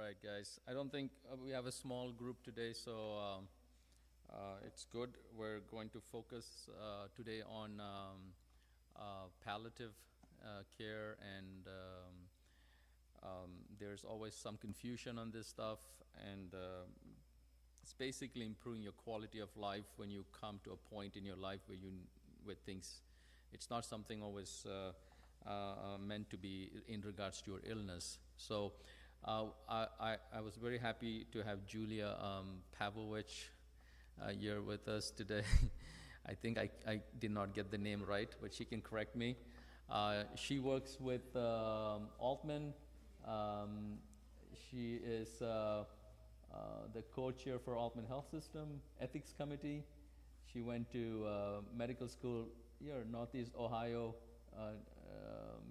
right, guys. I don't think we have a small group today, so it's good. We're going to focus today on palliative care, and there's always some confusion on this stuff, and it's basically improving your quality of life when you come to a point in your life where things, it's not something always meant to be in regards to your illness. So I was very happy to have Julia Pavlovich here with us today. I think I did not get the name right, but she can correct me. She works with Altman. She is the co-chair for Altman Health System Ethics Committee. She went to medical school here, Northeast Ohio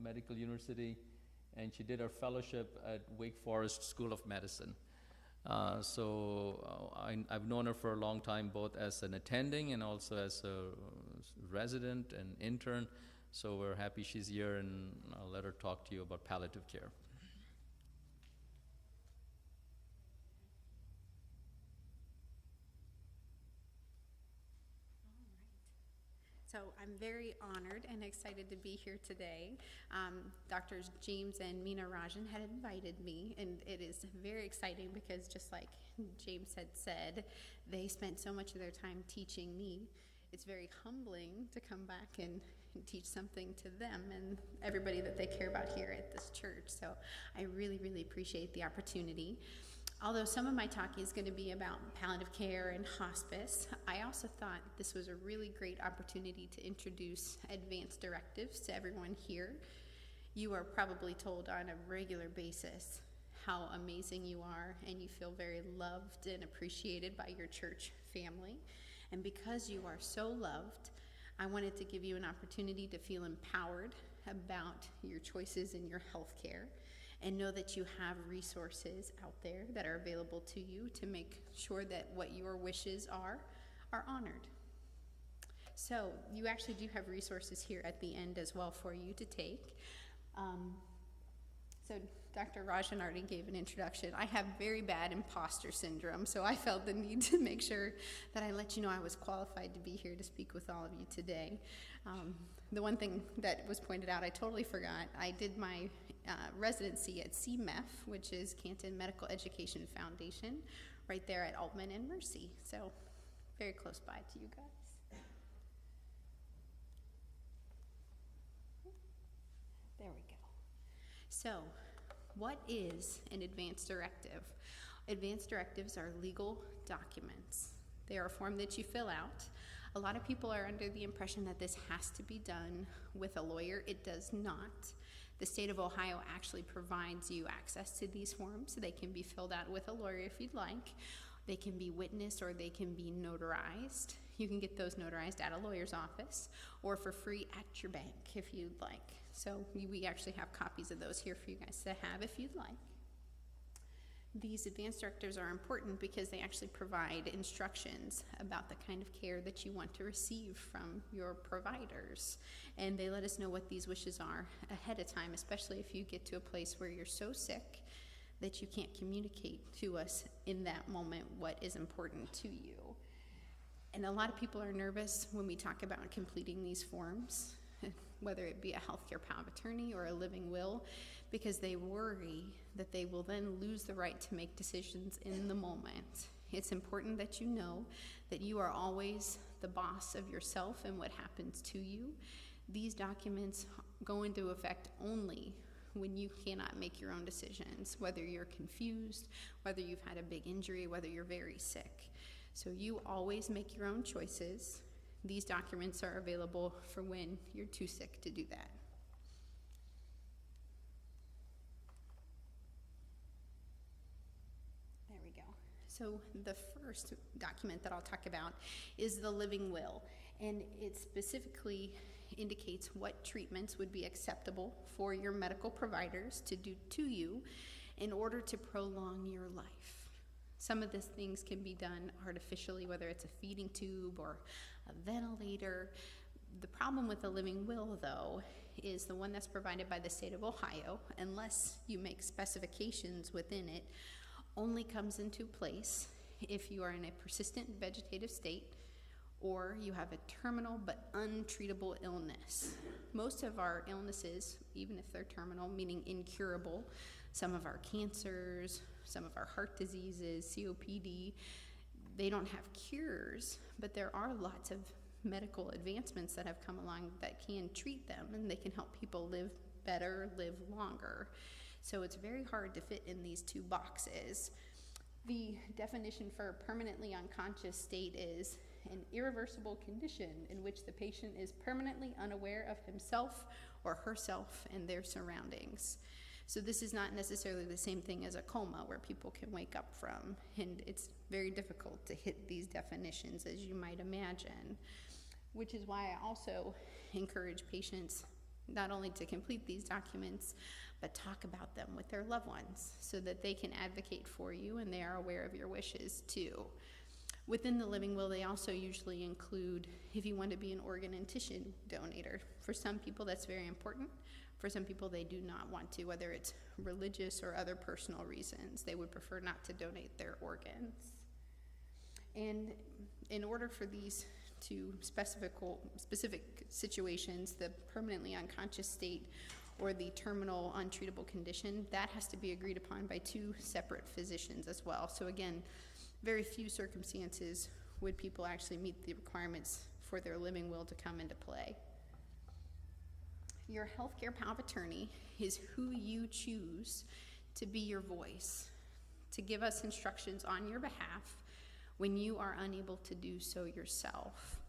Medical University, and she did her fellowship at Wake Forest School of Medicine. I've known her for a long time, both as an attending and also as a resident and intern. So we're happy she's here, and I'll let her talk to you about palliative care. So I'm very honored and excited to be here today. Doctors James and Meena Rajan had invited me, and it is very exciting because just like James had said, they spent so much of their time teaching me. It's very humbling to come back and teach something to them and everybody that they care about here at this church. So I really, really appreciate the opportunity. Although some of my talk is going to be about palliative care and hospice, I also thought this was a really great opportunity to introduce advanced directives to everyone here. You are probably told on a regular basis how amazing you are, and you feel very loved and appreciated by your church family. And because you are so loved, I wanted to give you an opportunity to feel empowered about your choices in your health care, and know that you have resources out there that are available to you to make sure that what your wishes are honored. So you actually do have resources here at the end as well for you to take. So Dr. Rajan already gave an introduction. I have very bad imposter syndrome, so I felt the need to make sure that I let you know I was qualified to be here to speak with all of you today. The one thing that was pointed out, I totally forgot. I did my residency at CMEF, which is Canton Medical Education Foundation, right there at Altman and Mercy. So very close by to you guys. There we go. So what is an advance directive? Advance directives are legal documents. They are a form that you fill out. A lot of people are under the impression that this has to be done with a lawyer. It does not. The state of Ohio actually provides you access to these forms. They can be filled out with a lawyer if you'd like. They can be witnessed or they can be notarized. You can get those notarized at a lawyer's office or for free at your bank if you'd like. So we actually have copies of those here for you guys to have if you'd like. These advance directives are important because they actually provide instructions about the kind of care that you want to receive from your providers. And they let us know what these wishes are ahead of time, especially if you get to a place where you're so sick that you can't communicate to us in that moment what is important to you. And a lot of people are nervous when we talk about completing these forms, whether it be a healthcare power of attorney or a living will, because they worry that they will then lose the right to make decisions in the moment. It's important that you know that you are always the boss of yourself and what happens to you. These documents go into effect only when you cannot make your own decisions, whether you're confused, whether you've had a big injury, whether you're very sick. So you always make your own choices. These documents are available for when you're too sick to do that. There we go. So the first document that I'll talk about is the living will, and it specifically indicates what treatments would be acceptable for your medical providers to do to you in order to prolong your life. Some of these things can be done artificially, whether it's a feeding tube or a ventilator. The problem with the living will, though, is the one that's provided by the state of Ohio, unless you make specifications within it, only comes into place if you are in a persistent vegetative state or you have a terminal but untreatable illness. Most of our illnesses, even if they're terminal, meaning incurable, some of our cancers, some of our heart diseases, COPD, they don't have cures, but there are lots of medical advancements that have come along that can treat them, and they can help people live better, live longer. So it's very hard to fit in these two boxes. The definition for a permanently unconscious state is an irreversible condition in which the patient is permanently unaware of himself or herself and their surroundings. So this is not necessarily the same thing as a coma where people can wake up from, and it's very difficult to hit these definitions, as you might imagine, which is why I also encourage patients not only to complete these documents, but talk about them with their loved ones so that they can advocate for you and they are aware of your wishes too. Within the living will, they also usually include if you want to be an organ and tissue donator. For some people, that's very important. For some people, they do not want to, whether it's religious or other personal reasons. They would prefer not to donate their organs. And in order for these two specific situations, the permanently unconscious state or the terminal untreatable condition, that has to be agreed upon by two separate physicians as well. So again, very few circumstances would people actually meet the requirements for their living will to come into play. Your healthcare power of attorney is who you choose to be your voice, to give us instructions on your behalf when you are unable to do so yourself.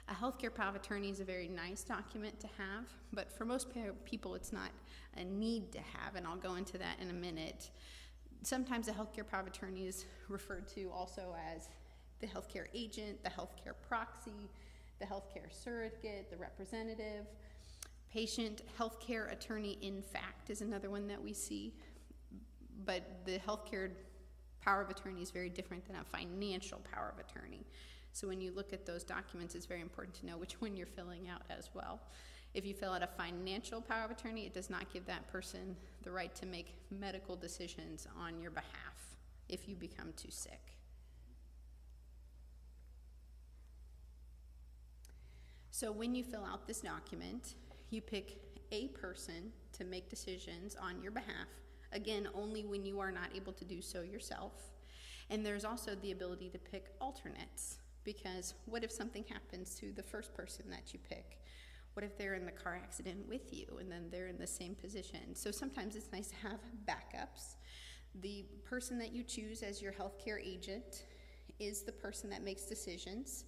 A healthcare power of attorney is a very nice document to have, but for most people it's not a need to have, and I'll go into that in a minute. Sometimes a healthcare power of attorney is referred to also as the healthcare agent, the healthcare proxy, the healthcare surrogate, the representative. Patient healthcare attorney in fact is another one that we see, but the healthcare power of attorney is very different than a financial power of attorney. So when you look at those documents, it's very important to know which one you're filling out as well. If you fill out a financial power of attorney, it does not give that person the right to make medical decisions on your behalf if you become too sick. So when you fill out this document, you pick a person to make decisions on your behalf, again, only when you are not able to do so yourself. And there's also the ability to pick alternates, because what if something happens to the first person that you pick? What if they're in the car accident with you and then they're in the same position? So sometimes it's nice to have backups. The person that you choose as your healthcare agent is the person that makes decisions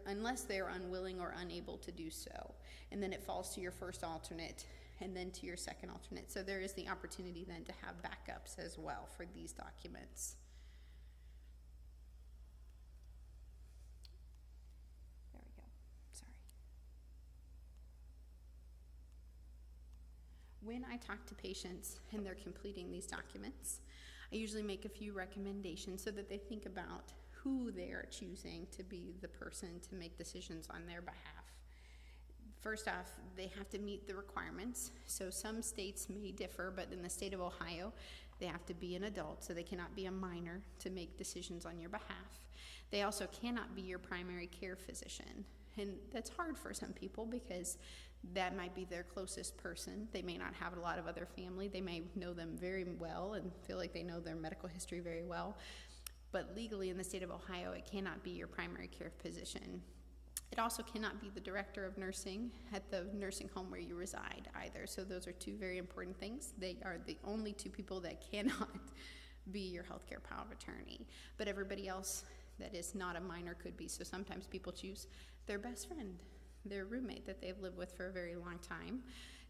unless they're unwilling or unable to do so. And then it falls to your first alternate and then to your second alternate. So there is the opportunity then to have backups as well for these documents. There we go. Sorry. When I talk to patients and they're completing these documents, I usually make a few recommendations so that they think about who they are choosing to be the person to make decisions on their behalf. First off, they have to meet the requirements. So some states may differ, but in the state of Ohio, they have to be an adult, so they cannot be a minor to make decisions on your behalf. They also cannot be your primary care physician. And that's hard for some people because that might be their closest person. They may not have a lot of other family. They may know them very well and feel like they know their medical history very well. But legally in the state of Ohio, it cannot be your primary care physician. It also cannot be the director of nursing at the nursing home where you reside either. So those are two very important things. They are the only two people that cannot be your healthcare power of attorney. But everybody else that is not a minor could be. So sometimes people choose their best friend, their roommate that they've lived with for a very long time.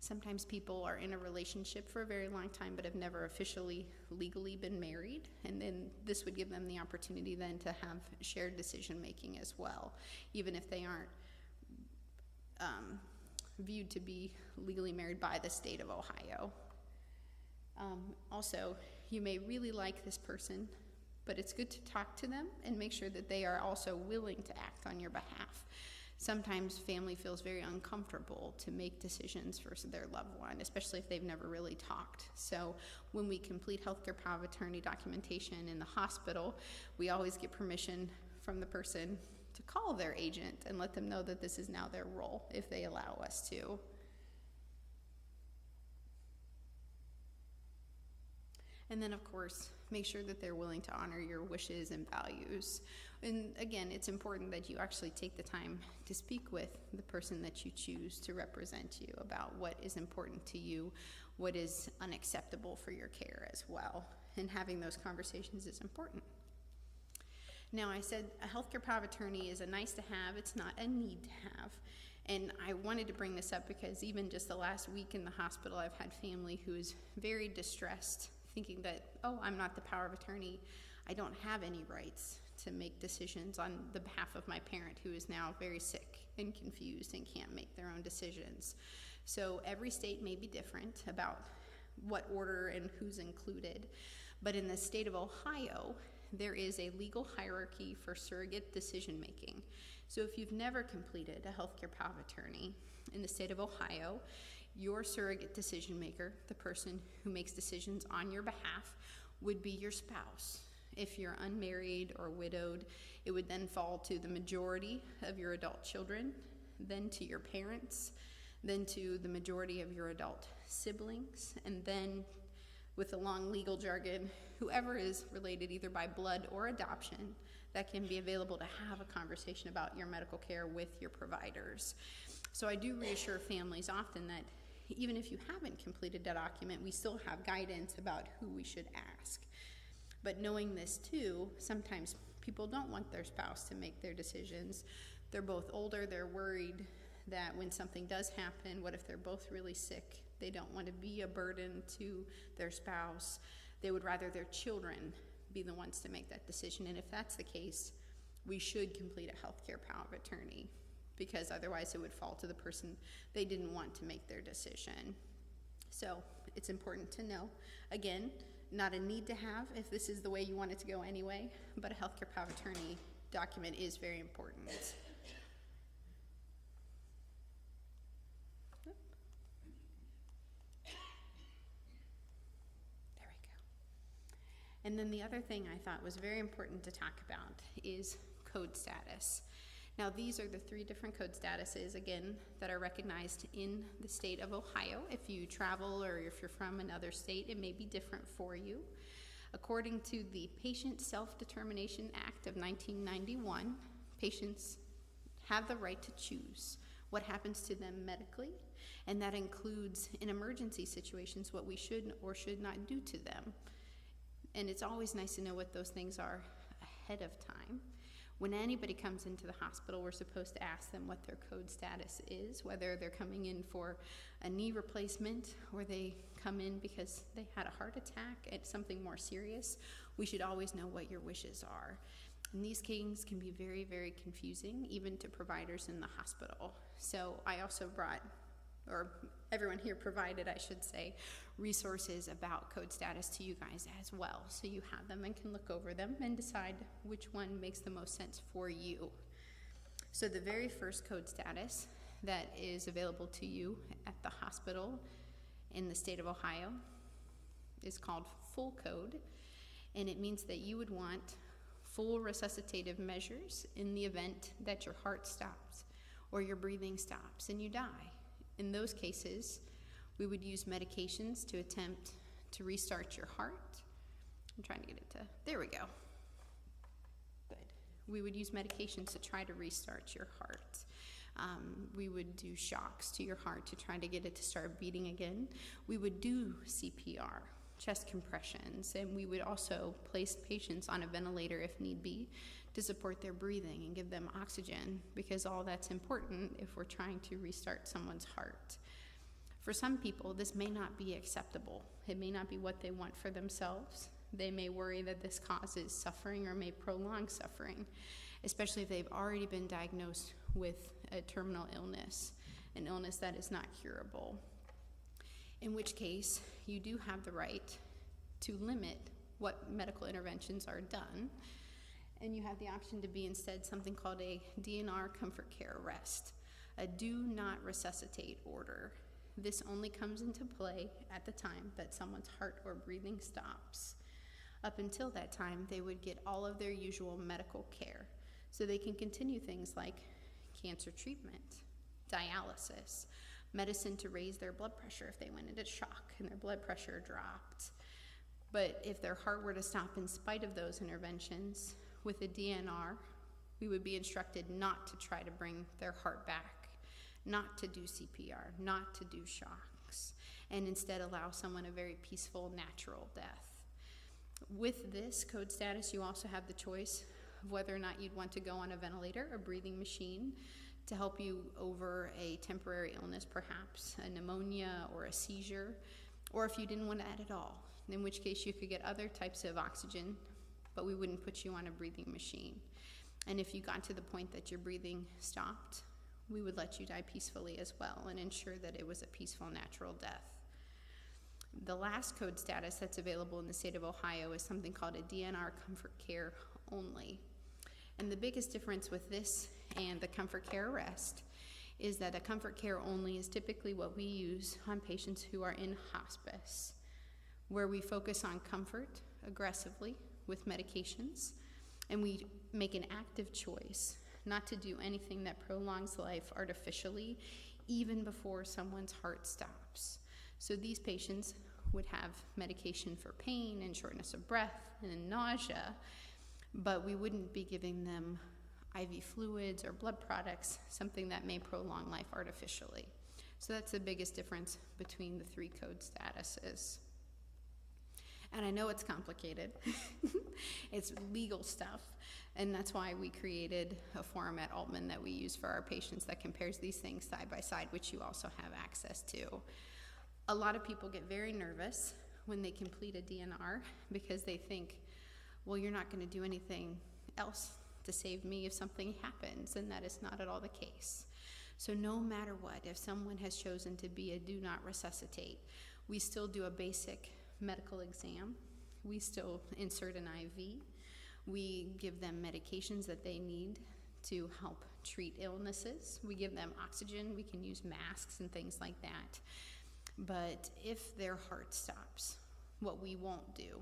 Sometimes people are in a relationship for a very long time but have never officially legally been married, and then this would give them the opportunity then to have shared decision making as well, even if they aren't viewed to be legally married by the state of Ohio. Also, you may really like this person, but it's good to talk to them and make sure that they are also willing to act on your behalf. Sometimes family feels very uncomfortable to make decisions for their loved one, especially if they've never really talked. So when we complete healthcare power of attorney documentation in the hospital, we always get permission from the person to call their agent and let them know that this is now their role, if they allow us to. And then, of course, make sure that they're willing to honor your wishes and values. And again, it's important that you actually take the time to speak with the person that you choose to represent you about what is important to you, what is unacceptable for your care as well. And having those conversations is important. Now, I said a healthcare power of attorney is a nice to have, it's not a need to have. And I wanted to bring this up because even just the last week in the hospital, I've had family who is very distressed, thinking that, oh, I'm not the power of attorney. I don't have any rights to make decisions on the behalf of my parent who is now very sick and confused and can't make their own decisions. So every state may be different about what order and who's included. But in the state of Ohio, there is a legal hierarchy for surrogate decision making. So if you've never completed a healthcare power of attorney in the state of Ohio, your surrogate decision maker, the person who makes decisions on your behalf, would be your spouse. If you're unmarried or widowed, it would then fall to the majority of your adult children, then to your parents, then to the majority of your adult siblings, and then, with the long legal jargon, whoever is related either by blood or adoption that can be available to have a conversation about your medical care with your providers. So I do reassure families often that even if you haven't completed that document, we still have guidance about who we should ask. But knowing this too, sometimes people don't want their spouse to make their decisions. They're both older, they're worried that when something does happen, what if they're both really sick? They don't want to be a burden to their spouse. They would rather their children be the ones to make that decision. And if that's the case, we should complete a healthcare power of attorney, because otherwise it would fall to the person they didn't want to make their decision. So it's important to know, again, not a need to have if this is the way you want it to go anyway, but a healthcare power of attorney document is very important. There we go. And then the other thing I thought was very important to talk about is code status. Now, these are the 3 different code statuses, again, that are recognized in the state of Ohio. If you travel or if you're from another state, it may be different for you. According to the Patient Self-Determination Act of 1991, patients have the right to choose what happens to them medically, and that includes, in emergency situations, what we should or should not do to them. And it's always nice to know what those things are ahead of time. When anybody comes into the hospital, we're supposed to ask them what their code status is, whether they're coming in for a knee replacement or they come in because they had a heart attack and something more serious. We should always know what your wishes are. And these things can be very, very confusing, even to providers in the hospital. So I also brought, or everyone here provided, I should say, resources about code status to you guys as well. So you have them and can look over them and decide which one makes the most sense for you. So the very first code status that is available to you at the hospital in the state of Ohio is called full code, and it means that you would want full resuscitative measures in the event that your heart stops or your breathing stops and you die. In those cases, we would use medications to attempt to restart your heart. I'm trying to get it to, there we go. Good. We would use medications to try to restart your heart. We would do shocks to your heart to try to get it to start beating again. We would do CPR, chest compressions, and we would also place patients on a ventilator if need be to support their breathing and give them oxygen, because all that's important if we're trying to restart someone's heart. For some people, this may not be acceptable. It may not be what they want for themselves. They may worry that this causes suffering or may prolong suffering, especially if they've already been diagnosed with a terminal illness, an illness that is not curable. In which case, you do have the right to limit what medical interventions are done. And you have the option to be instead something called a DNR comfort care arrest, a do not resuscitate order. This only comes into play at the time that someone's heart or breathing stops. Up until that time, they would get all of their usual medical care, so they can continue things like cancer treatment, dialysis, medicine to raise their blood pressure if they went into shock and their blood pressure dropped. But if their heart were to stop in spite of those interventions, with a DNR, we would be instructed not to try to bring their heart back, not to do CPR, not to do shocks, and instead allow someone a very peaceful, natural death. With this code status, you also have the choice of whether or not you'd want to go on a ventilator, a breathing machine, to help you over a temporary illness, perhaps a pneumonia or a seizure, or if you didn't want that at all, in which case you could get other types of oxygen, but we wouldn't put you on a breathing machine. And if you got to the point that your breathing stopped, we would let you die peacefully as well and ensure that it was a peaceful, natural death. The last code status that's available in the state of Ohio is something called a DNR comfort care only. And the biggest difference with this and the comfort care arrest is that a comfort care only is typically what we use on patients who are in hospice, where we focus on comfort aggressively with medications, and we make an active choice not to do anything that prolongs life artificially, even before someone's heart stops. So these patients would have medication for pain and shortness of breath and nausea, but we wouldn't be giving them IV fluids or blood products, something that may prolong life artificially. So that's the biggest difference between the three code statuses. And I know it's complicated. It's legal stuff. And that's why we created a form at Altman that we use for our patients that compares these things side by side, which you also have access to. A lot of people get very nervous when they complete a DNR because they think, well, you're not going to do anything else to save me if something happens, and that is not at all the case. So no matter what, if someone has chosen to be a do not resuscitate, we still do a basic medical exam. We still insert an IV. We give them medications that they need to help treat illnesses. We give them oxygen. We can use masks and things like that. But if their heart stops, what we won't do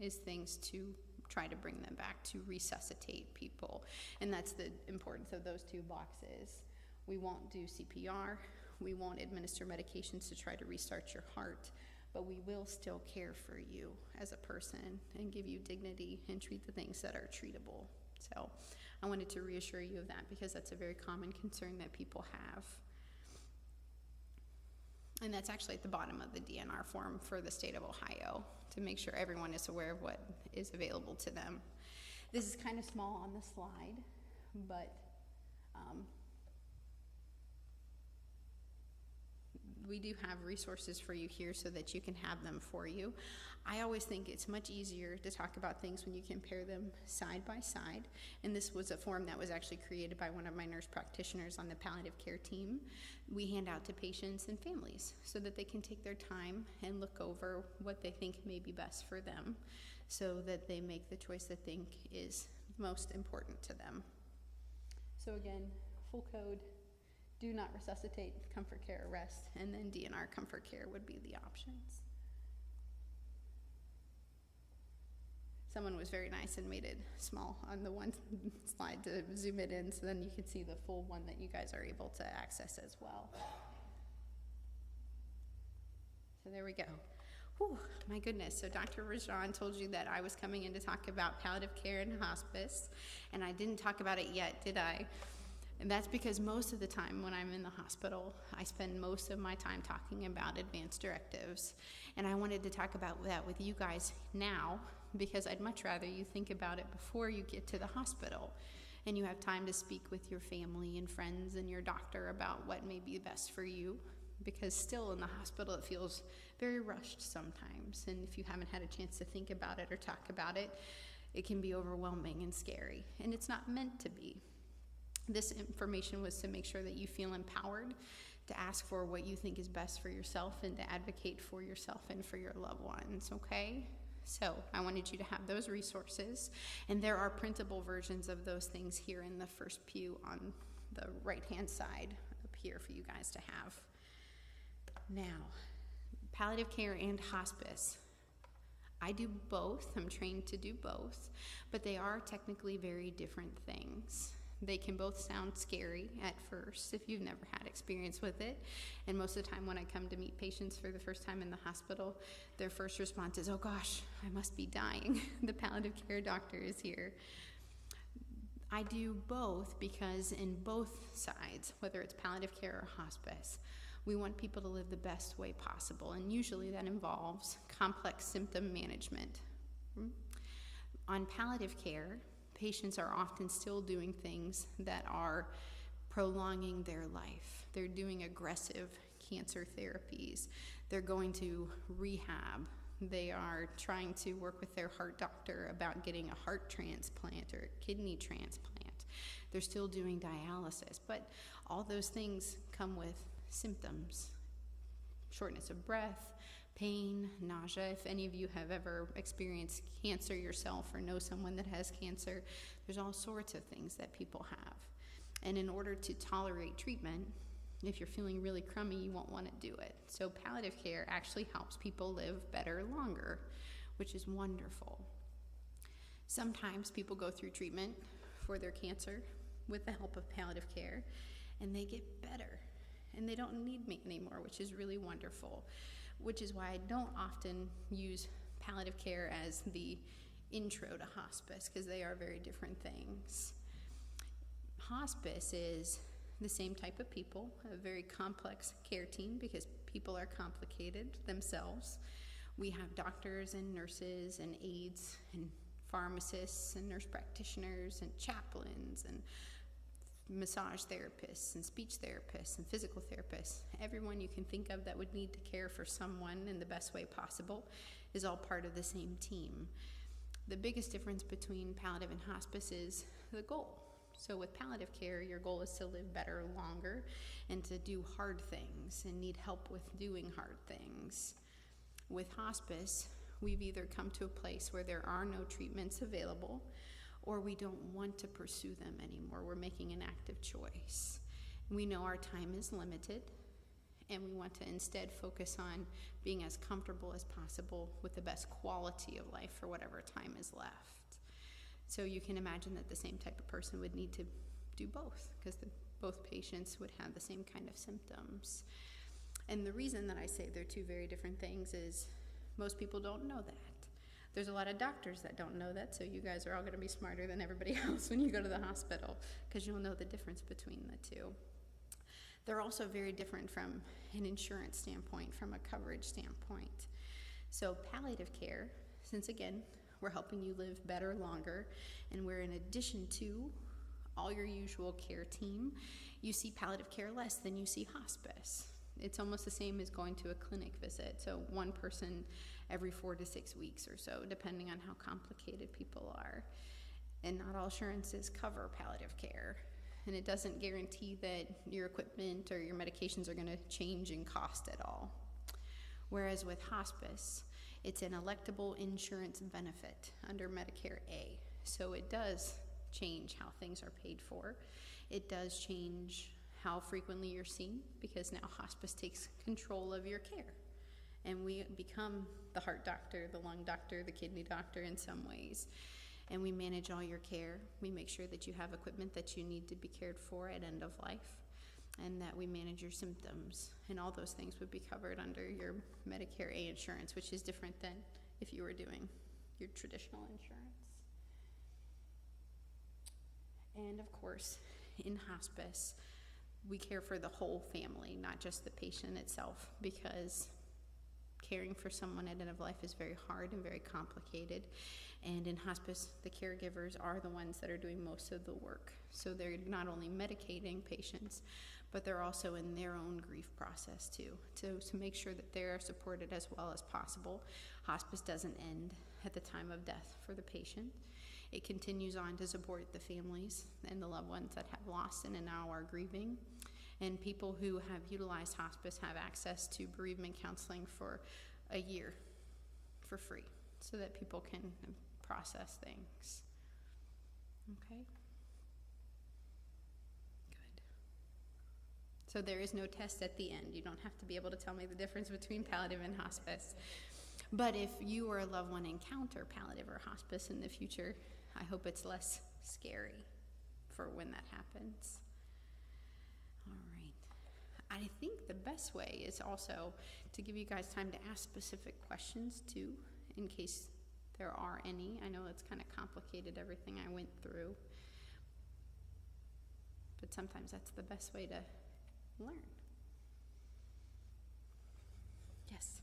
is things to try to bring them back, to resuscitate people. And that's the importance of those two boxes. We won't do CPR. We won't administer medications to try to restart your heart. But we will still care for you as a person and give you dignity and treat the things that are treatable. So I wanted to reassure you of that because that's a very common concern that people have. And that's actually at the bottom of the DNR form for the state of Ohio to make sure everyone is aware of what is available to them. This is kind of small on the slide, but we do have resources for you here so that you can have them for you. I always think it's much easier to talk about things when you compare them side by side. And this was a form that was actually created by one of my nurse practitioners on the palliative care team. We hand out to patients and families so that they can take their time and look over what they think may be best for them so that they make the choice they think is most important to them. So again, full code, do not resuscitate, comfort care arrest, and then DNR comfort care would be the options. Someone was very nice and made it small on the one slide to zoom it in so then you can see the full one that you guys are able to access as well. So there we go. Whew, my goodness. So Dr. Rajan told you that I was coming in to talk about palliative care and hospice, and I didn't talk about it yet, did I? And that's because most of the time when I'm in the hospital, I spend most of my time talking about advanced directives. And I wanted to talk about that with you guys now because I'd much rather you think about it before you get to the hospital and you have time to speak with your family and friends and your doctor about what may be best for you, because still in the hospital it feels very rushed sometimes, and if you haven't had a chance to think about it or talk about it, it can be overwhelming and scary, and it's not meant to be. This information was to make sure that you feel empowered to ask for what you think is best for yourself and to advocate for yourself and for your loved ones, okay? So I wanted you to have those resources, and there are printable versions of those things here in the first pew on the right-hand side up here for you guys to have. Now, palliative care and hospice. I do both. I'm trained to do both, but they are technically very different things. They can both sound scary at first if you've never had experience with it. And most of the time when I come to meet patients for the first time in the hospital, their first response is, oh gosh, I must be dying. The palliative care doctor is here. I do both because in both sides, whether it's palliative care or hospice, we want people to live the best way possible, and usually that involves complex symptom management. On palliative care, patients are often still doing things that are prolonging their life. They're doing aggressive cancer therapies. They're going to rehab. They are trying to work with their heart doctor about getting a heart transplant or a kidney transplant. They're still doing dialysis, but all those things come with symptoms: shortness of breath, pain, nausea. If any of you have ever experienced cancer yourself or know someone that has cancer, there's all sorts of things that people have. And in order to tolerate treatment, if you're feeling really crummy, you won't want to do it. So palliative care actually helps people live better longer, which is wonderful. Sometimes people go through treatment for their cancer with the help of palliative care, and they get better. And they don't need me anymore, which is really wonderful, which is why I don't often use palliative care as the intro to hospice, because they are very different things. Hospice is the same type of people, a very complex care team, because people are complicated themselves. We have doctors and nurses and aides and pharmacists and nurse practitioners and chaplains and massage therapists and speech therapists and physical therapists. Everyone you can think of that would need to care for someone in the best way possible is all part of the same team. The biggest difference between palliative and hospice is the goal. So with palliative care, your goal is to live better longer and to do hard things and need help with doing hard things. With hospice, we've either come to a place where there are no treatments available, or we don't want to pursue them anymore. We're making an active choice. We know our time is limited, and we want to instead focus on being as comfortable as possible with the best quality of life for whatever time is left. So you can imagine that the same type of person would need to do both, because both patients would have the same kind of symptoms. And the reason that I say they're two very different things is most people don't know that. There's a lot of doctors that don't know that, so you guys are all going to be smarter than everybody else when you go to the hospital, because you'll know the difference between the two. They're also very different from an insurance standpoint, from a coverage standpoint. So palliative care, since again, we're helping you live better longer, and we're in addition to all your usual care team, you see palliative care less than you see hospice. It's almost the same as going to a clinic visit, so one person every 4 to 6 weeks or so, depending on how complicated people are. And not all insurances cover palliative care, and it doesn't guarantee that your equipment or your medications are going to change in cost at all. Whereas with hospice, it's an electable insurance benefit under Medicare A. So it does change how things are paid for. It does change how frequently you're seen, because now hospice takes control of your care. And we become the heart doctor, the lung doctor, the kidney doctor in some ways. And we manage all your care. We make sure that you have equipment that you need to be cared for at end of life, and that we manage your symptoms. And all those things would be covered under your Medicare A insurance, which is different than if you were doing your traditional insurance. And of course, in hospice, we care for the whole family, not just the patient itself, because caring for someone at end of life is very hard and very complicated. And in hospice, the caregivers are the ones that are doing most of the work. So they're not only medicating patients, but they're also in their own grief process too, to make sure that they're supported as well as possible. Hospice doesn't end at the time of death for the patient. It continues on to support the families and the loved ones that have lost and now are grieving. And people who have utilized hospice have access to bereavement counseling for a year for free. so that people can process things. Okay? Good. So there is no test at the end. You don't have to be able to tell me the difference between palliative and hospice. But if you or a loved one encounter palliative or hospice in the future, I hope it's less scary for when that happens. All right. I think the best way is also to give you guys time to ask specific questions too, in case there are any. I know it's kind of complicated, everything I went through, but sometimes that's the best way to learn. Yes?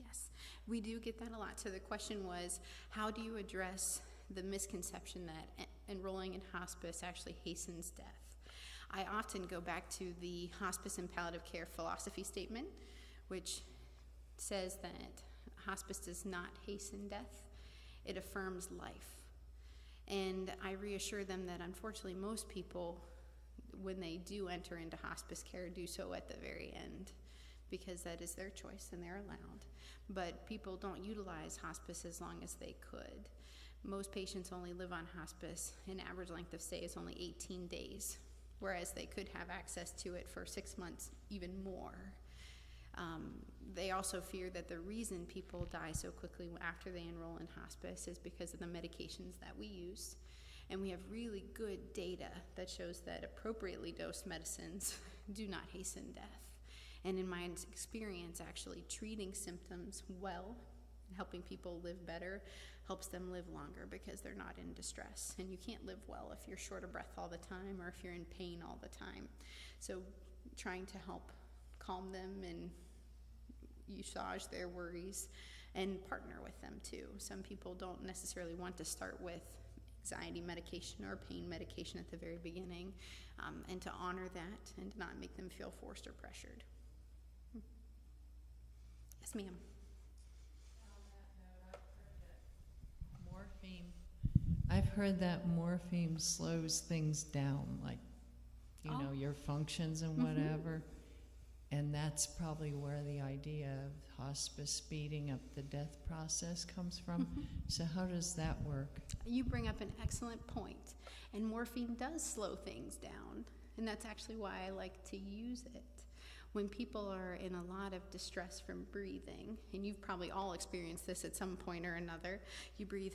Yes, we do get that a lot. So the question was, how do you address the misconception that enrolling in hospice actually hastens death? I often go back to the hospice and palliative care philosophy statement, which says that hospice does not hasten death, it affirms life. And I reassure them that unfortunately most people, when they do enter into hospice care, do so at the very end, because that is their choice and they're allowed. But people don't utilize hospice as long as they could. Most patients only live on hospice. An average length of stay is only 18 days, whereas they could have access to it for 6 months, even more. They also fear that the reason people die so quickly after they enroll in hospice is because of the medications that we use. And we have really good data that shows that appropriately dosed medicines do not hasten death. And in my experience, actually treating symptoms well, helping people live better, helps them live longer because they're not in distress. And you can't live well if you're short of breath all the time or if you're in pain all the time. So trying to help calm them and assuage their worries and partner with them too. Some people don't necessarily want to start with anxiety medication or pain medication at the very beginning, and to honor that and to not make them feel forced or pressured. Yes, ma'am. I've heard that morphine slows things down, like, you know, your functions and whatever. And that's probably where the idea of hospice speeding up the death process comes from. So how does that work? You bring up an excellent point. And morphine does slow things down. And that's actually why I like to use it. When people are in a lot of distress from breathing, and you've probably all experienced this at some point or another, you breathe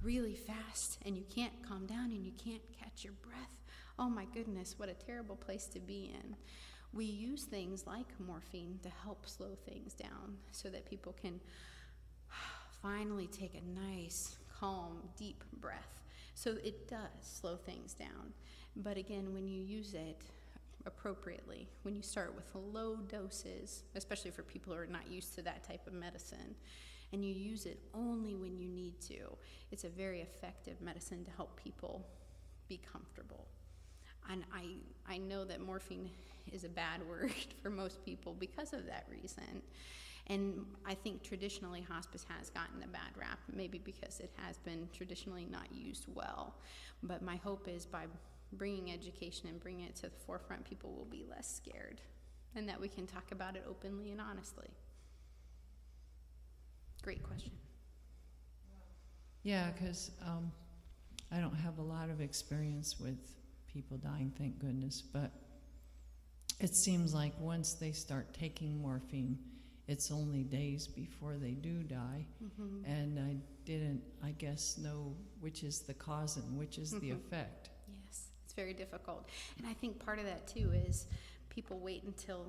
really fast and you can't calm down and you can't catch your breath. Oh my goodness, what a terrible place to be in. We use things like morphine to help slow things down so that people can finally take a nice, calm, deep breath. So it does slow things down. But again, when you use it appropriately, when you start with low doses, especially for people who are not used to that type of medicine, and you use it only when you need to, it's a very effective medicine to help people be comfortable. And I know that morphine is a bad word for most people because of that reason. And I think traditionally hospice has gotten a bad rap, maybe because it has been traditionally not used well. But my hope is by bringing education and bringing it to the forefront, people will be less scared, and that we can talk about it openly and honestly. Great question. Yeah, because I don't have a lot of experience with people dying, thank goodness, but it seems like once they start taking morphine, it's only days before they do die. And I didn't, I guess, know which is the cause and which is the effect. Yes, it's very difficult. And I think part of that too is people wait until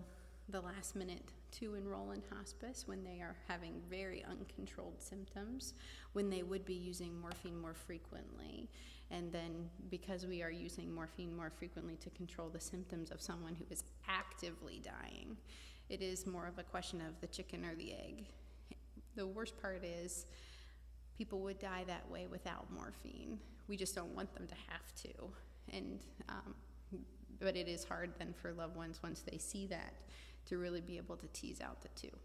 the last minute to enroll in hospice when they are having very uncontrolled symptoms, when they would be using morphine more frequently. And then because we are using morphine more frequently to control the symptoms of someone who is actively dying, it is more of a question of the chicken or the egg. The worst part is people would die that way without morphine. We just don't want them to have to. And but it is hard then for loved ones once they see that to really be able to tease out the two.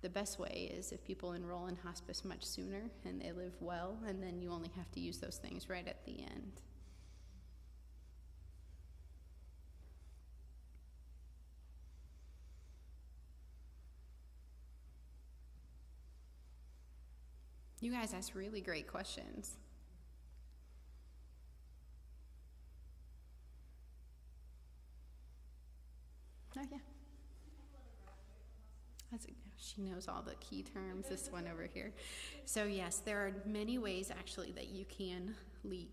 The best way is if people enroll in hospice much sooner and they live well, and then you only have to use those things right at the end. You guys ask really great questions. Oh, yeah. She knows all the key terms, this one over here. So yes, there are many ways actually that you can leave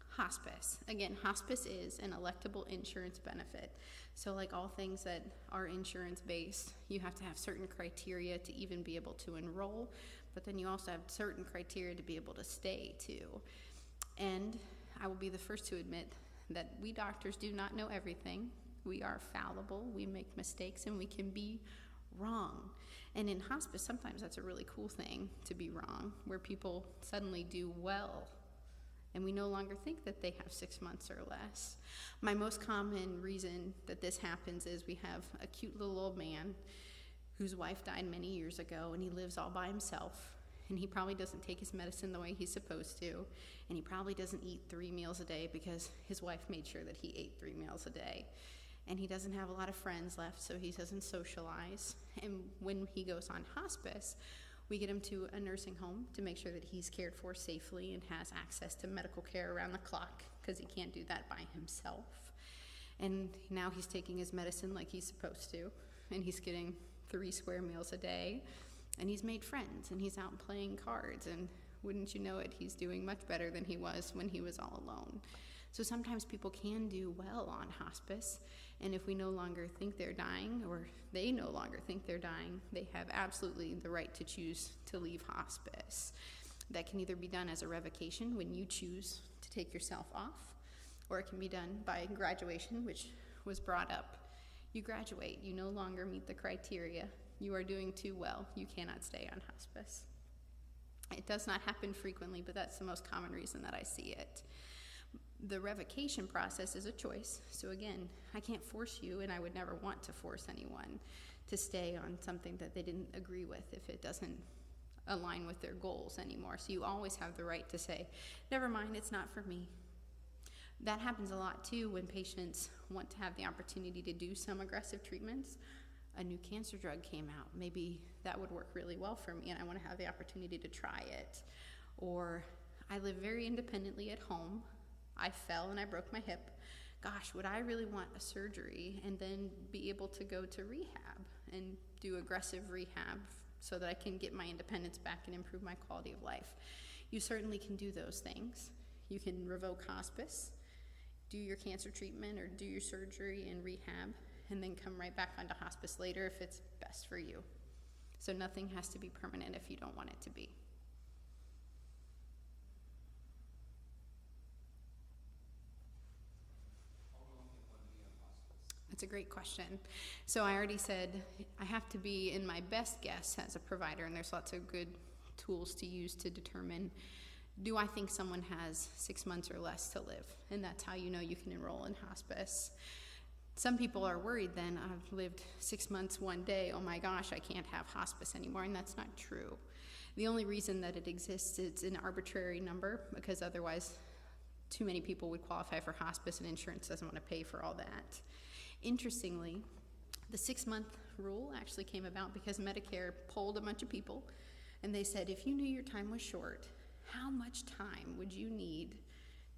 hospice. Again, hospice is an electable insurance benefit. So like all things that are insurance based, you have to have certain criteria to even be able to enroll, but then you also have certain criteria to be able to stay too. And I will be the first to admit that we doctors do not know everything. We are fallible, we make mistakes, and we can be wrong. And in hospice, sometimes that's a really cool thing, to be wrong, where people suddenly do well, and we no longer think that they have 6 months or less. My most common reason that this happens is we have a cute little old man whose wife died many years ago, and he lives all by himself, and he probably doesn't take his medicine the way he's supposed to, and he probably doesn't eat 3 meals a day because his wife made sure that he ate 3 meals a day. And he doesn't have a lot of friends left, so he doesn't socialize. And when he goes on hospice, we get him to a nursing home to make sure that he's cared for safely and has access to medical care around the clock, because he can't do that by himself. And now he's taking his medicine like he's supposed to, and he's getting 3 square meals a day, and he's made friends, and he's out playing cards, and wouldn't you know it, he's doing much better than he was when he was all alone. So sometimes people can do well on hospice, and if we no longer think they're dying, or they no longer think they're dying, they have absolutely the right to choose to leave hospice. That can either be done as a revocation when you choose to take yourself off, or it can be done by graduation, which was brought up. You graduate, you no longer meet the criteria, you are doing too well, you cannot stay on hospice. It does not happen frequently, but that's the most common reason that I see it. The revocation process is a choice. So again, I can't force you, and I would never want to force anyone to stay on something that they didn't agree with if it doesn't align with their goals anymore. So you always have the right to say, never mind, it's not for me. That happens a lot too when patients want to have the opportunity to do some aggressive treatments. A new cancer drug came out. Maybe that would work really well for me, and I want to have the opportunity to try it. Or I live very independently at home. I fell and I broke my hip. Gosh, would I really want a surgery and then be able to go to rehab and do aggressive rehab so that I can get my independence back and improve my quality of life? You certainly can do those things. You can revoke hospice, do your cancer treatment or do your surgery and rehab, and then come right back onto hospice later if it's best for you. So nothing has to be permanent if you don't want it to be. That's a great question. So I already said I have to be in my best guess as a provider, and there's lots of good tools to use to determine, do I think someone has 6 months or less to live? And that's how you know you can enroll in hospice. Some people are worried then, I've lived 6 months one day, oh my gosh, I can't have hospice anymore, and that's not true. The only reason that it exists, it's an arbitrary number, because otherwise too many people would qualify for hospice and insurance doesn't want to pay for all that. Interestingly, the 6-month rule actually came about because Medicare polled a bunch of people, and they said, if you knew your time was short, how much time would you need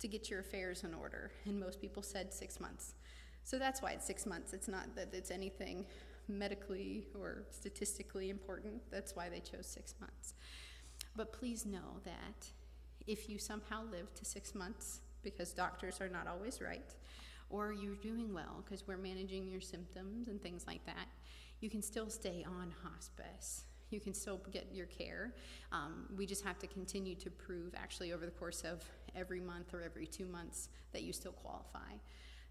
to get your affairs in order? And most people said 6 months. So that's why it's 6 months. It's not that it's anything medically or statistically important. That's why they chose 6 months. But please know that if you somehow live to 6 months, because doctors are not always right, or you're doing well because we're managing your symptoms and things like that, you can still stay on hospice. You can still get your care. We just have to continue to prove, actually over the course of every month or every 2 months, that you still qualify,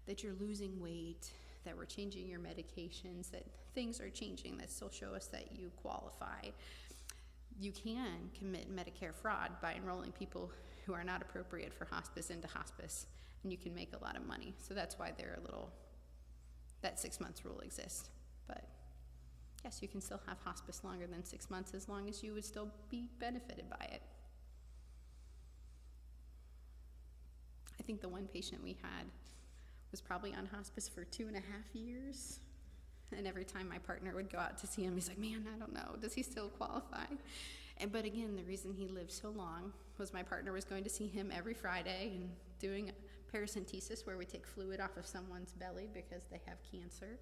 that you're losing weight, that we're changing your medications, that things are changing that still show us that you qualify. You can commit Medicare fraud by enrolling people who are not appropriate for hospice into hospice, and you can make a lot of money. So that's why that 6 months rule exists. But yes, you can still have hospice longer than 6 months as long as you would still be benefited by it. I think the one patient we had was probably on hospice for 2.5 years. And every time my partner would go out to see him, he's like, man, I don't know, does he still qualify? But again, the reason he lived so long was my partner was going to see him every Friday and doing paracentesis, where we take fluid off of someone's belly because they have cancer.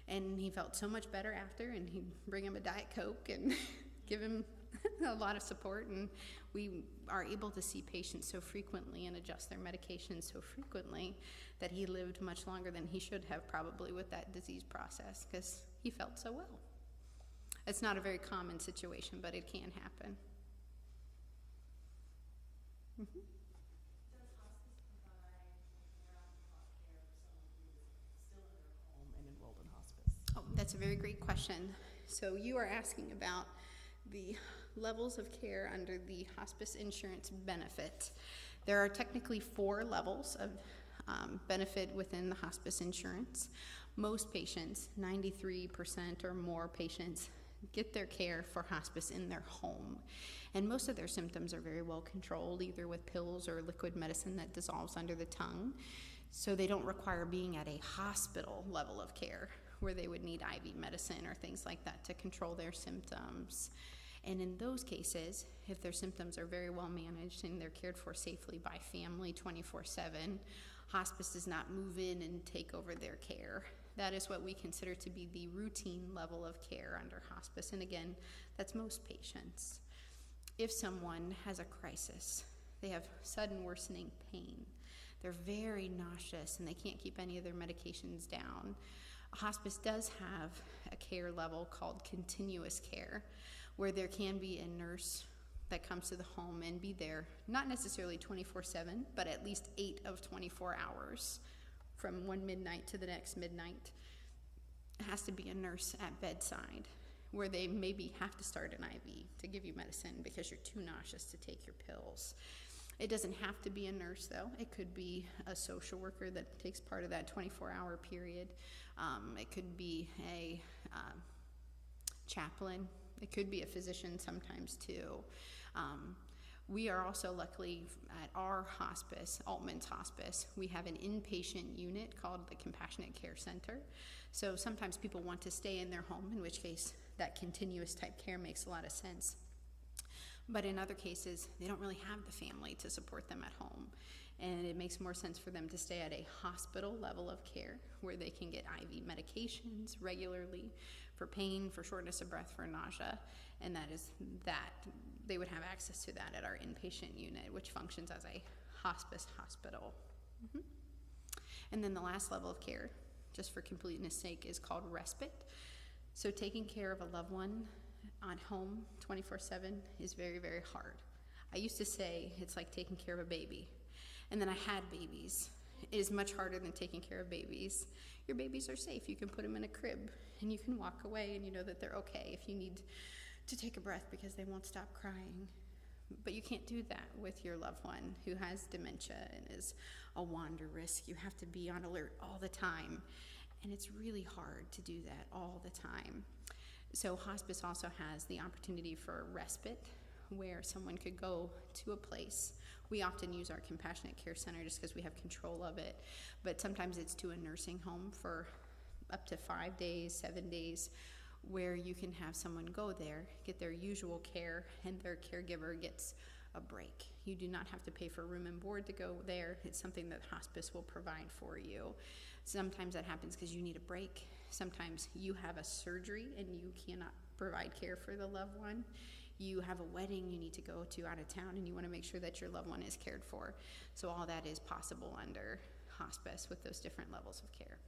And he felt so much better after, and he'd bring him a Diet Coke and give him a lot of support. And we are able to see patients so frequently and adjust their medications so frequently that he lived much longer than he should have, probably, with that disease process, because he felt so well. It's not a very common situation, but it can happen. Mm-hmm. Does hospice provide around-the-clock care for someone who is still in their home and enrolled in hospice? Oh, that's a very great question. So you are asking about the levels of care under the hospice insurance benefit. There are technically 4 levels of benefit within the hospice insurance. Most patients, 93% or more patients, get their care for hospice in their home. And most of their symptoms are very well controlled, either with pills or liquid medicine that dissolves under the tongue. So they don't require being at a hospital level of care where they would need IV medicine or things like that to control their symptoms. And in those cases, if their symptoms are very well managed and they're cared for safely by family 24/7, hospice does not move in and take over their care. That is what we consider to be the routine level of care under hospice. And again, that's most patients. If someone has a crisis, they have sudden worsening pain, they're very nauseous, and they can't keep any of their medications down, hospice does have a care level called continuous care, where there can be a nurse that comes to the home and be there, not necessarily 24/7, but at least 8 of 24 hours, from one midnight to the next midnight. It has to be a nurse at bedside, where they maybe have to start an IV to give you medicine because you're too nauseous to take your pills. It doesn't have to be a nurse, though. It could be a social worker that takes part of that 24-hour period. It could be a chaplain. It could be a physician sometimes, too. We are also luckily at our hospice, Altman's Hospice, we have an inpatient unit called the Compassionate Care Center. So sometimes people want to stay in their home, in which case that continuous type care makes a lot of sense. But in other cases, they don't really have the family to support them at home. And it makes more sense for them to stay at a hospital level of care where they can get IV medications regularly for pain, for shortness of breath, for nausea. And that they would have access to that at our inpatient unit, which functions as a hospice hospital. Mm-hmm. And then the last level of care, just for completeness sake, is called respite. So taking care of a loved one on home 24/7 is very, very hard. I used to say it's like taking care of a baby. And then I had babies. It is much harder than taking care of babies. Your babies are safe. You can put them in a crib and you can walk away and you know that they're okay if you need to take a breath because they won't stop crying. But you can't do that with your loved one who has dementia and is a wander risk. You have to be on alert all the time. And it's really hard to do that all the time. So hospice also has the opportunity for respite, where someone could go to a place. We often use our Compassionate Care Center just because we have control of it, but sometimes it's to a nursing home for up to 5 days, 7 days, where you can have someone go there, get their usual care, and their caregiver gets a break. You do not have to pay for room and board to go there. It's something that hospice will provide for you. Sometimes that happens because you need a break. Sometimes you have a surgery and you cannot provide care for the loved one. You have a wedding you need to go to out of town and you want to make sure that your loved one is cared for. So all that is possible under hospice with those different levels of care.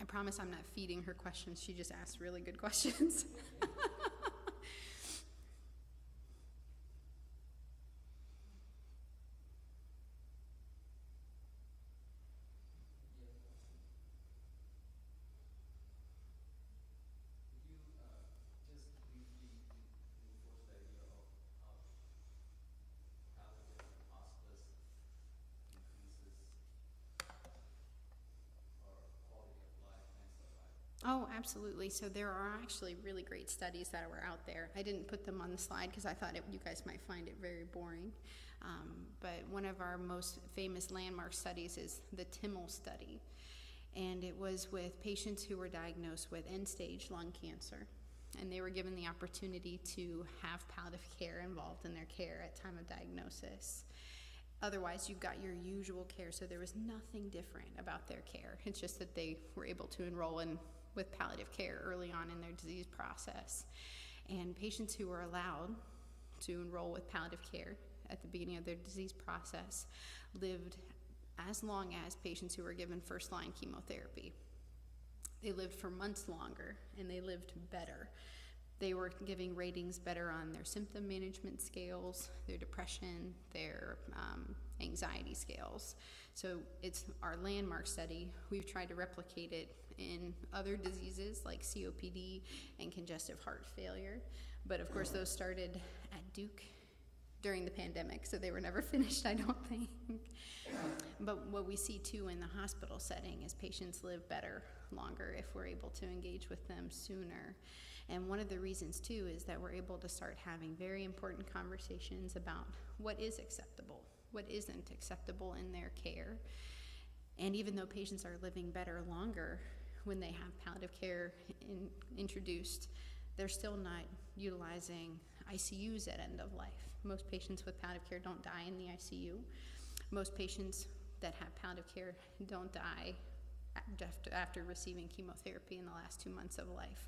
I promise I'm not feeding her questions. She just asked really good questions. Oh, absolutely. So there are actually really great studies that were out there. I didn't put them on the slide because I thought you guys might find it very boring. But one of our most famous landmark studies is the Timmel study. And it was with patients who were diagnosed with end-stage lung cancer. And they were given the opportunity to have palliative care involved in their care at time of diagnosis. Otherwise, you've got your usual care, so there was nothing different about their care. It's just that they were able to enroll in with palliative care early on in their disease process. And patients who were allowed to enroll with palliative care at the beginning of their disease process lived as long as patients who were given first-line chemotherapy. They lived for months longer, and they lived better. They were giving ratings better on their symptom management scales, their depression, their anxiety scales. So it's our landmark study. We've tried to replicate it in other diseases like COPD and congestive heart failure. But of course, those started at Duke during the pandemic, so they were never finished, I don't think. But what we see too in the hospital setting is patients live better longer if we're able to engage with them sooner. And one of the reasons too is that we're able to start having very important conversations about what is acceptable, what isn't acceptable in their care. And even though patients are living better longer when they have palliative care introduced, they're still not utilizing ICUs at end of life. Most patients with palliative care don't die in the ICU. Most patients that have palliative care don't die after receiving chemotherapy in the last 2 months of life.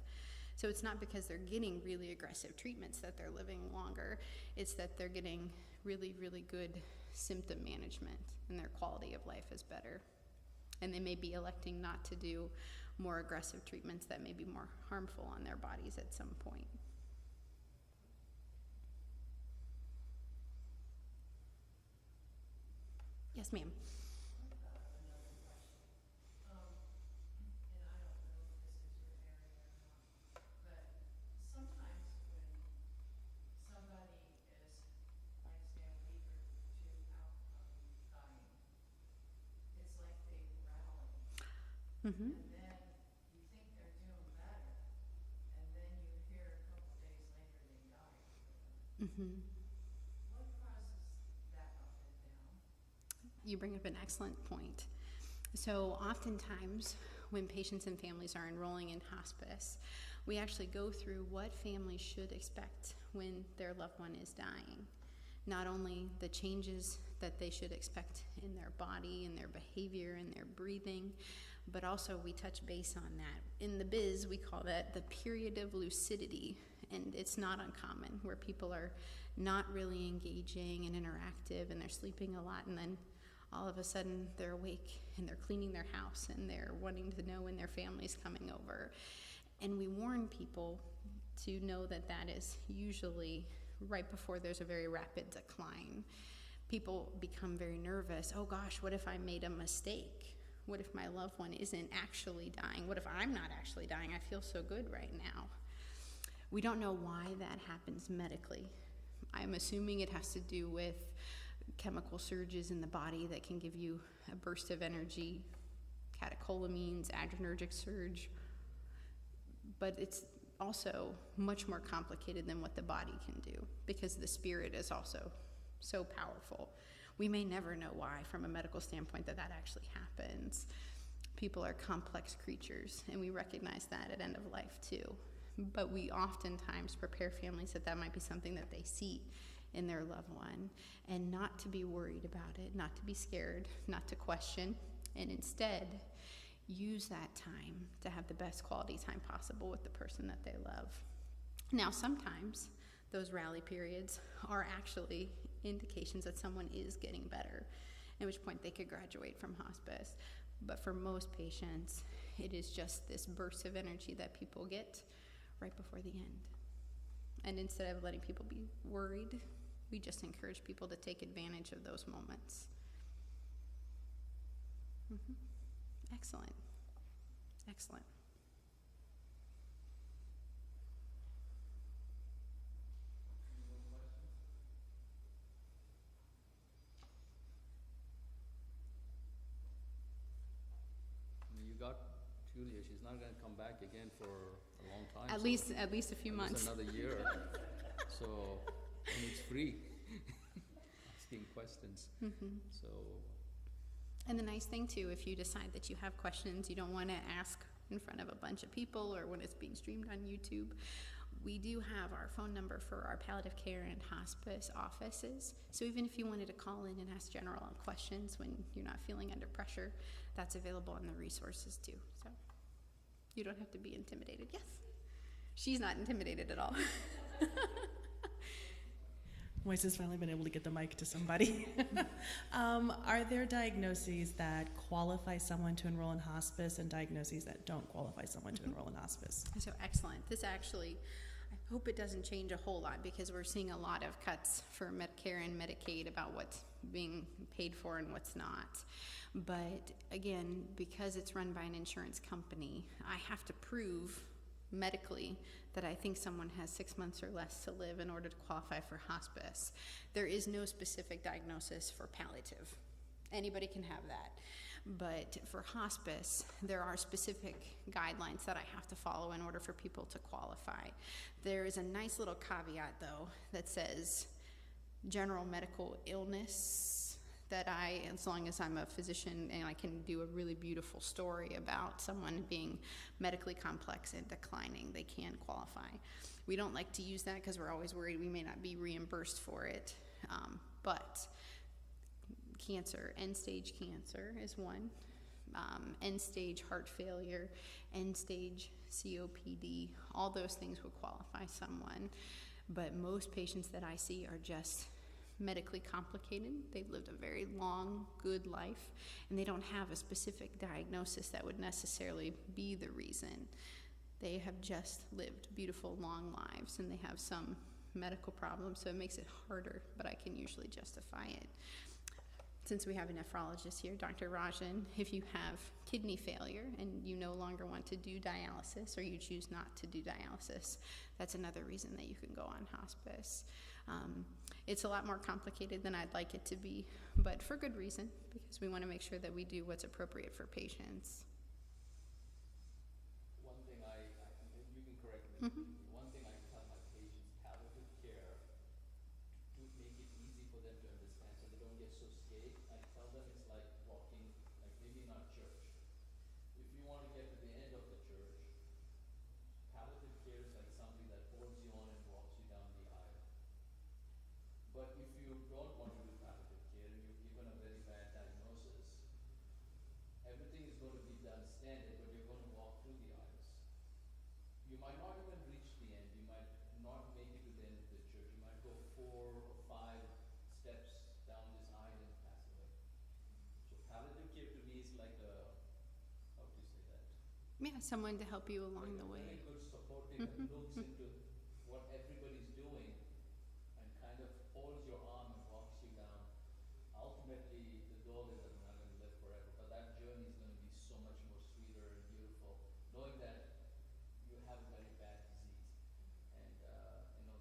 So it's not because they're getting really aggressive treatments that they're living longer. It's that they're getting really, really good symptom management and their quality of life is better. And they may be electing not to do more aggressive treatments that may be more harmful on their bodies at some point. Yes, ma'am. Mm-hmm. And then you think they're doing better, and then you hear a couple days later they died. Mm-hmm. What causes that up and down? You bring up an excellent point. So oftentimes when patients and families are enrolling in hospice, we actually go through what families should expect when their loved one is dying. Not only the changes that they should expect in their body, in their behavior, in their breathing, but also we touch base on that. In the biz, we call that the period of lucidity, and it's not uncommon where people are not really engaging and interactive and they're sleeping a lot, and then all of a sudden they're awake and they're cleaning their house and they're wanting to know when their family's coming over. And we warn people to know that that is usually right before there's a very rapid decline. People become very nervous. Oh gosh, what if I made a mistake? What if my loved one isn't actually dying? What if I'm not actually dying? I feel so good right now. We don't know why that happens medically. I'm assuming it has to do with chemical surges in the body that can give you a burst of energy, catecholamines, adrenergic surge, but it's also much more complicated than what the body can do because the spirit is also so powerful. We may never know why from a medical standpoint that actually happens. People are complex creatures, and we recognize that at end of life too. But we oftentimes prepare families that might be something that they see in their loved one, and not to be worried about it, not to be scared, not to question, and instead use that time to have the best quality time possible with the person that they love. Now, sometimes those rally periods are actually indications that someone is getting better, at which point they could graduate from hospice. But for most patients, it is just this burst of energy that people get right before the end. And instead of letting people be worried, we just encourage people to take advantage of those moments. Mm-hmm. Excellent. Excellent. You got Julia, she's not gonna come back again for a long time. At so least a few at least months. another year. So, and it's free, asking questions, so. And the nice thing too, if you decide that you have questions you don't want to ask in front of a bunch of people or when it's being streamed on YouTube, we do have our phone number for our palliative care and hospice offices. So even if you wanted to call in and ask general questions when you're not feeling under pressure, that's available in the resources too. So you don't have to be intimidated. Yes, she's not intimidated at all. Moise has finally been able to get the mic to somebody. Are there diagnoses that qualify someone to enroll in hospice and diagnoses that don't qualify someone to enroll in hospice? So excellent. This actually, I hope it doesn't change a whole lot because we're seeing a lot of cuts for Medicare and Medicaid about what's being paid for and what's not. But again, because it's run by an insurance company, I have to prove medically that I think someone has 6 months or less to live in order to qualify for hospice. There is no specific diagnosis for palliative. Anybody can have that. But for hospice, there are specific guidelines that I have to follow in order for people to qualify. There is a nice little caveat, though, that says general medical illness, that as long as I'm a physician and I can do a really beautiful story about someone being medically complex and declining, they can qualify. We don't like to use that because we're always worried we may not be reimbursed for it. But cancer, end-stage cancer is one. End-stage heart failure, end-stage COPD, all those things would qualify someone. But most patients that I see are just medically complicated. They've lived a very long, good life, and they don't have a specific diagnosis that would necessarily be the reason. They have just lived beautiful, long lives, and they have some medical problems, so it makes it harder, but I can usually justify it. Since we have a nephrologist here, Dr. Rajan, if you have kidney failure and you no longer want to do dialysis or you choose not to do dialysis, that's another reason that you can go on hospice. It's a lot more complicated than I'd like it to be, but for good reason, because we want to make sure that we do what's appropriate for patients. One thing you can correct me. One thing I tell my patients, palliative care, to make it easy for them to understand so they don't get so scared. I tell them it's like walking, like maybe in our church. If you want to get to the end of the church, palliative care is like somebody that holds you on and walks you down the aisle. But if you don't want to do palliative care and you're given a very bad diagnosis, everything is going to be done standard, but you're going to walk through the aisles. You might not even reach the end. You might not make it to the end of the church. You might go 4 or 5 steps down this aisle and pass away. So palliative care to me is like a, how do you say that? Yeah, someone to help you along the Like a way. very good supportive that looks into what everybody's doing and kind of holds your arm and walks you down. Ultimately, the goal is that we're not going to live forever, but that journey is going to be so much more sweeter and beautiful, knowing that you have a very bad disease, and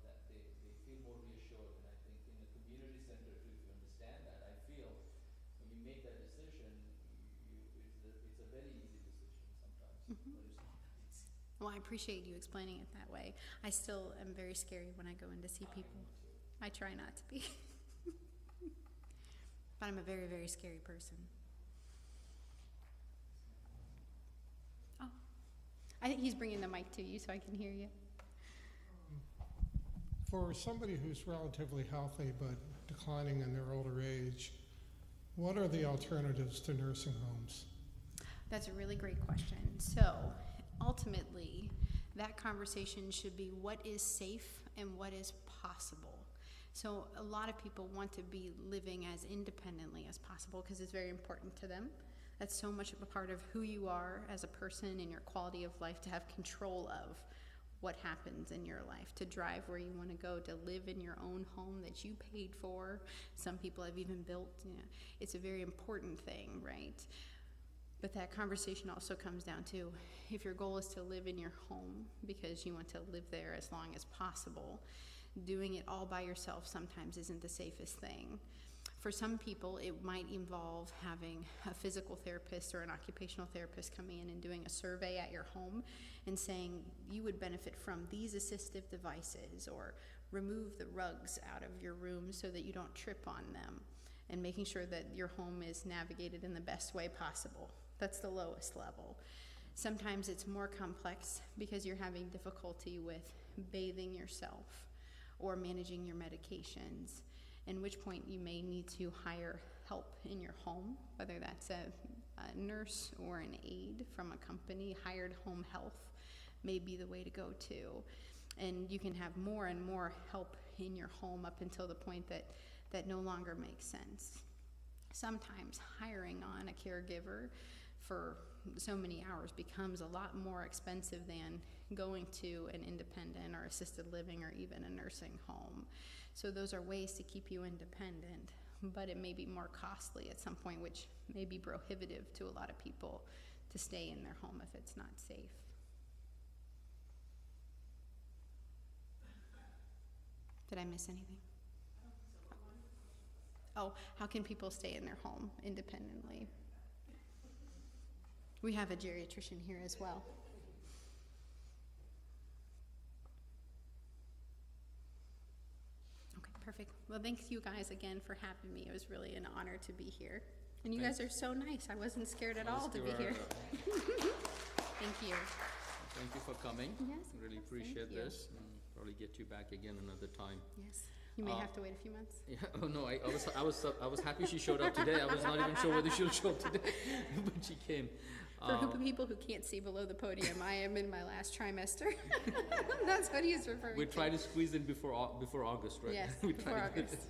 that they feel more reassured. And I think in the community center too, if you understand that, I feel when you make that decision, it's a very easy decision sometimes, but it's not that easy. Well, I appreciate you explaining it that way. I still am very scary when I go in to see people. I try not to be. But I'm a very, very scary person. Oh, I think he's bringing the mic to you so I can hear you. For somebody who's relatively healthy but declining in their older age, what are the alternatives to nursing homes? That's a really great question. So ultimately, that conversation should be what is safe and what is possible. So a lot of people want to be living as independently as possible because it's very important to them. That's so much of a part of who you are as a person and your quality of life, to have control of what happens in your life, to drive where you want to go, to live in your own home that you paid for. Some people have even built, it's a very important thing, right? But that conversation also comes down to, if your goal is to live in your home because you want to live there as long as possible, doing it all by yourself sometimes isn't the safest thing. For some people, it might involve having a physical therapist or an occupational therapist coming in and doing a survey at your home and saying you would benefit from these assistive devices, or remove the rugs out of your room so that you don't trip on them, and making sure that your home is navigated in the best way possible. That's the lowest level. Sometimes it's more complex because you're having difficulty with bathing yourself or managing your medications, in which point you may need to hire help in your home, whether that's a nurse or an aide from a company. Hired home health may be the way to go too. And you can have more and more help in your home up until the point that no longer makes sense. Sometimes hiring on a caregiver for so many hours becomes a lot more expensive than going to an independent or assisted living or even a nursing home. So those are ways to keep you independent, but it may be more costly at some point, which may be prohibitive to a lot of people to stay in their home if it's not safe. Did I miss anything? Oh, how can people stay in their home independently? We have a geriatrician here as well. Okay, perfect. Well, thanks you guys again for having me. It was really an honor to be here. And you guys are so nice. I wasn't scared at all to be here. Thank you. Thank you for coming. Yes, of Really course. appreciate Thank you. this. Probably get you back again another time. Yes. You may have to wait a few months. Yeah. Oh no, I was happy she showed up today. I was not even sure whether she'll show up today, but she came. For people who can't see below the podium, I am in my last trimester. That's what he's referring to. We try to squeeze in before August, right? Yes, We before try to get August.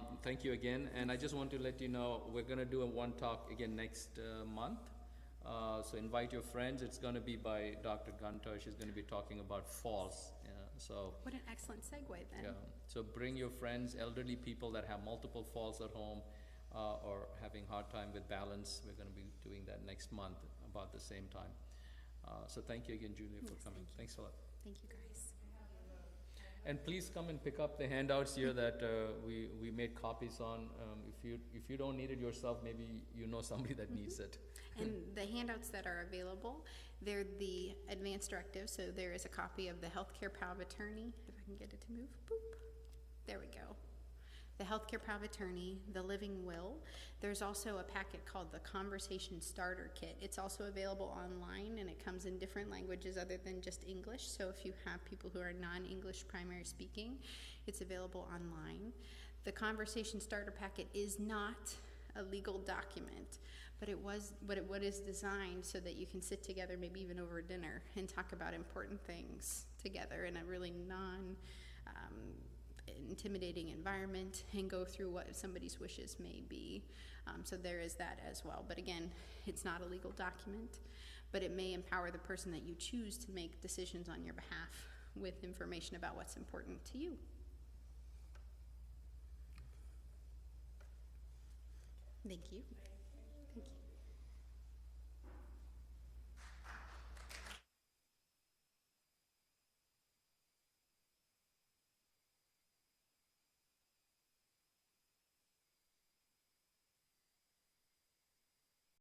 it. Thank you again, and I just want to let you know we're going to do a one talk again next month. So invite your friends. It's going to be by Dr. Gunter. She's going to be talking about falls. So What an excellent segue then. yeah. So bring your friends, elderly people that have multiple falls at home or having hard time with balance. We're going to be doing that next month about the same time. So thank you again, Julia, for Yes, coming. thank you. Thanks a lot. Thank you, guys. And please come and pick up the handouts here that we made copies on. If you don't need it yourself, maybe you know somebody that needs it. And the handouts that are available, they're the advance directive. So there is a copy of the healthcare power of attorney. If I can get it to move, boop. There we go. The healthcare power of attorney, the living will. There's also a packet called the Conversation Starter Kit. It's also available online, and it comes in different languages other than just English. So if you have people who are non-English primary speaking, it's available online. The Conversation Starter Packet is not a legal document, but what is designed so that you can sit together, maybe even over dinner, and talk about important things together in a really intimidating environment, and go through what somebody's wishes may be. So there is that as well. But again, it's not a legal document, but it may empower the person that you choose to make decisions on your behalf with information about what's important to you. Thank you. Thank you.